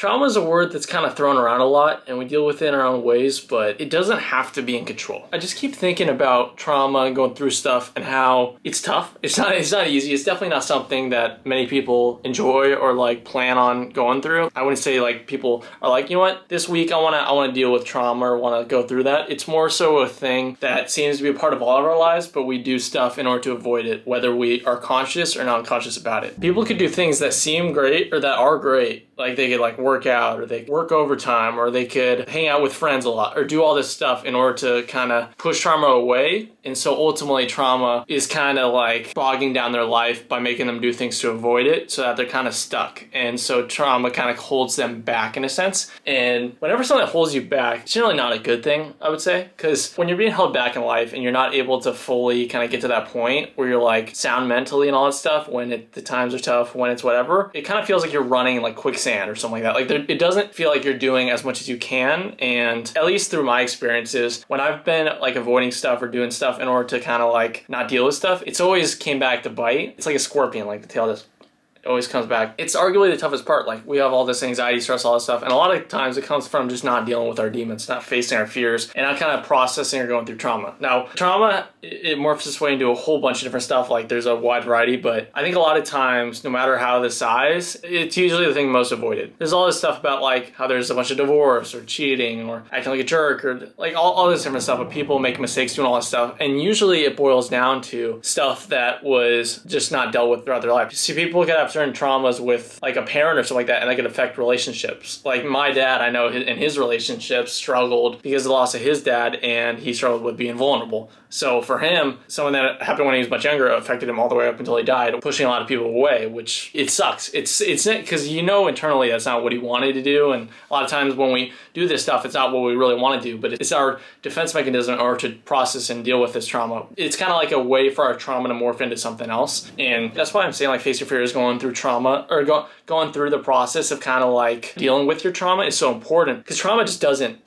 trauma is a word that's kind of thrown around a lot and we deal with it in our own ways, but it doesn't have to be in control. I just keep thinking about trauma and going through stuff and how it's tough. It's not easy. It's definitely not something that many people enjoy or like plan on going through. I wouldn't say like people are like, you know what, this week I want to deal with trauma or want to go through that. It's more so a thing that seems to be a part of all of our lives, but we do stuff in order to avoid it, whether we are conscious or not conscious about it. People could do things that seem great or that are great. Like they could like work out or they work overtime or they could hang out with friends a lot or do all this stuff in order to kind of push trauma away. And so ultimately trauma is kind of like bogging down their life by making them do things to avoid it so that they're kind of stuck. And so trauma kind of holds them back in a sense. And whenever something holds you back, it's generally not a good thing, I would say. Because when you're being held back in life and you're not able to fully kind of get to that point where you're like sound mentally and all that stuff, when the times are tough, when it's whatever, it kind of feels like you're running in like quicksand or something like that. Like it doesn't feel like you're doing as much as you can. And at least through my experiences, when I've been like avoiding stuff or doing stuff in order to kind of like not deal with stuff, it's always came back to bite. It's like a scorpion, like the tail just it always comes back. It's arguably the toughest part. Like we have all this anxiety, stress, all this stuff. And a lot of times it comes from just not dealing with our demons, not facing our fears, and not kind of processing or going through trauma. Now, trauma, it morphs its way into a whole bunch of different stuff. Like there's a wide variety, but I think a lot of times, no matter how the size, it's usually the thing most avoided. There's all this stuff about like how there's a bunch of divorce or cheating or acting like a jerk or like all this different stuff of people making mistakes, doing all this stuff. And usually it boils down to stuff that was just not dealt with throughout their life. You see, people could have certain traumas with like a parent or something like that, and that could affect relationships. Like my dad, I know in his relationships struggled because of the loss of his dad, and he struggled with being vulnerable. So for him, something that happened when he was much younger affected him all the way up until he died, pushing a lot of people away, which it sucks. It's because you know internally that's not what he wanted to do, and a lot of times when we do this stuff, it's not what we really want to do, but it's our defense mechanism in order to process and deal with this trauma. It's kind of like a way for our trauma to morph into something else, and that's why I'm saying like face your fears, going through trauma or going through the process of kind of like dealing with your trauma is so important, because trauma just doesn't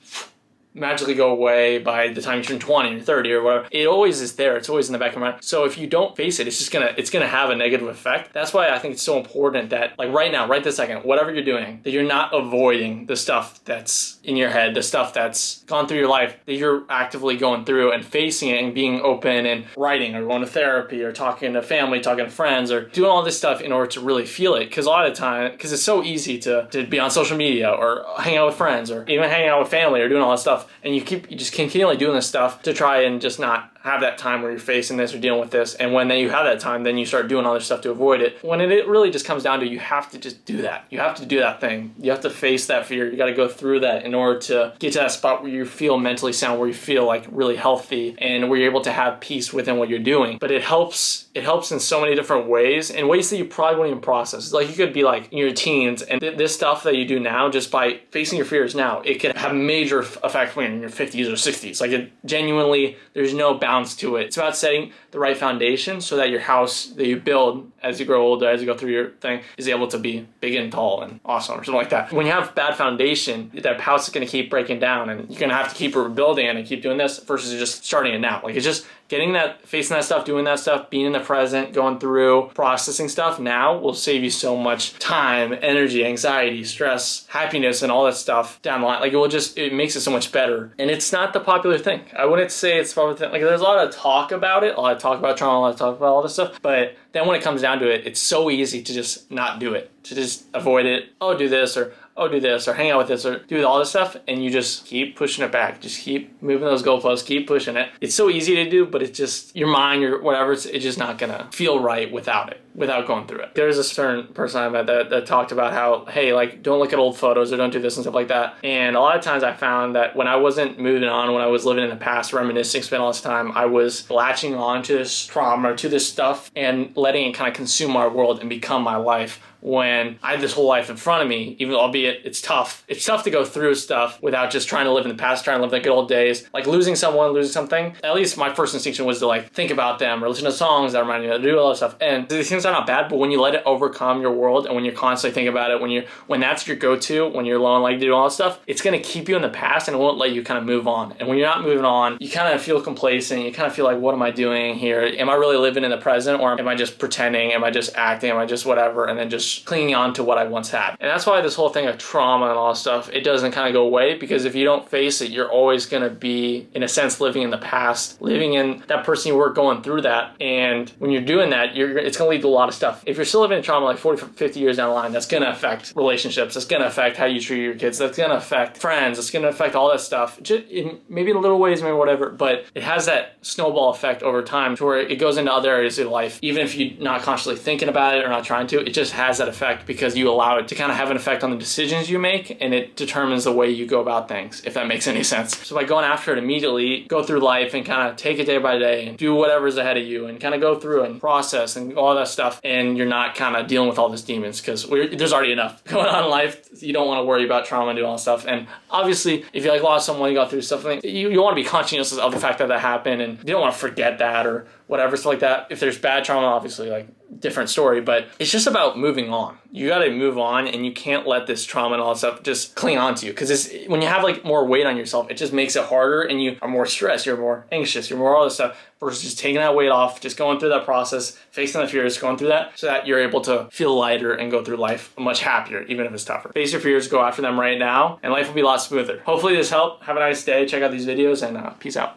magically go away by the time you turn 20 or 30 or whatever. It always is there. It's always in the back of your mind. So if you don't face it, it's gonna have a negative effect. That's why I think it's so important that like right now, right this second, whatever you're doing, that you're not avoiding the stuff that's in your head, the stuff that's gone through your life, that you're actively going through and facing it and being open and writing or going to therapy or talking to family, talking to friends, or doing all this stuff in order to really feel it. Because a lot of the time, because it's so easy to be on social media or hang out with friends or even hanging out with family or doing all that stuff, and you just continually doing this stuff to try and just not have that time where you're facing this or dealing with this. And when then you have that time, then you start doing other stuff to avoid it. When it really just comes down to, you have to just do that. You have to do that thing. You have to face that fear. You got to go through that in order to get to that spot where you feel mentally sound, where you feel like really healthy and where you're able to have peace within what you're doing. But it helps in so many different ways, in ways that you probably won't even process. Like you could be like in your teens, and this stuff that you do now, just by facing your fears now, it can have major effect when you're in your 50s or 60s. Like it genuinely, there's no bounds to it. It's about setting the right foundation so that your house that you build as you grow older, as you go through your thing, is able to be big and tall and awesome or something like that. When you have bad foundation, that house is going to keep breaking down, and you're going to have to keep rebuilding it and keep doing this versus just starting it now. Like it's just getting that, facing that stuff, doing that stuff, being in the present, going through, processing stuff now will save you so much time, energy, anxiety, stress, happiness, and all that stuff down the line. Like it makes it so much better. And it's not the popular thing. I wouldn't say it's the popular thing. Like there's a lot of talk about it, a lot of talk about trauma, a lot of talk about all this stuff, but then when it comes down to it, it's so easy to just not do it, to just avoid it. Oh, do this, or oh, do this, or hang out with this, or do all this stuff, and you just keep pushing it back. Just keep moving those goalposts, keep pushing it. It's so easy to do, but it's just, your mind, your whatever, it's just not gonna feel right without it, without going through it. There's a certain person I met that talked about how, hey, like, don't look at old photos or don't do this and stuff like that. And a lot of times I found that when I wasn't moving on, when I was living in the past, reminiscing, spending all this time, I was latching on to this trauma or to this stuff and letting it kind of consume my world and become my life, when I had this whole life in front of me, even albeit it's tough. It's tough to go through stuff without just trying to live in the past, trying to live the good old days. Like losing someone, losing something. At least my first instinction was to like think about them or listen to songs that remind you to do all that stuff. And these things are not bad, but when you let it overcome your world and when you're constantly thinking about it, when that's your go-to, when you're alone, like doing all that stuff, it's gonna keep you in the past and it won't let you kind of move on. And when you're not moving on, you kind of feel complacent. You kind of feel like, what am I doing here? Am I really living in the present, or am I just pretending? Am I just acting? Am I just whatever? And then just just clinging on to what I once had. And that's why this whole thing of trauma and all that stuff, it doesn't kind of go away, because if you don't face it, you're always going to be, in a sense, living in the past, living in that person you were going through that. And when you're doing that, it's going to lead to a lot of stuff. If you're still living in trauma like 40, 50 years down the line, that's going to affect relationships. That's going to affect how you treat your kids. That's going to affect friends. It's going to affect all that stuff. Just maybe in little ways, maybe whatever, but it has that snowball effect over time to where it goes into other areas of life. Even if you're not consciously thinking about it or not trying to, it just has that effect because you allow it to kind of have an effect on the decisions you make, and it determines the way you go about things, if that makes any sense. So by going after it immediately, go through life and kind of take it day by day and do whatever's ahead of you and kind of go through and process and all that stuff, and you're not kind of dealing with all these demons, because there's already enough going on in life. You don't want to worry about trauma and do all that stuff. And obviously, if you like lost someone, you got through something, you want to be conscious of the fact that happened, and you don't want to forget that or whatever, stuff like that. If there's bad trauma, obviously, like, different story, but it's just about moving on. You got to move on, and you can't let this trauma and all that stuff just cling on to you, because when you have like more weight on yourself, it just makes it harder, and you are more stressed, you're more anxious, you're more all this stuff, versus just taking that weight off, just going through that process, facing the fears, going through that, so that you're able to feel lighter and go through life much happier, even if it's tougher. Face your fears, go after them right now, and life will be a lot smoother. Hopefully this helped. Have a nice day. Check out these videos, and peace out.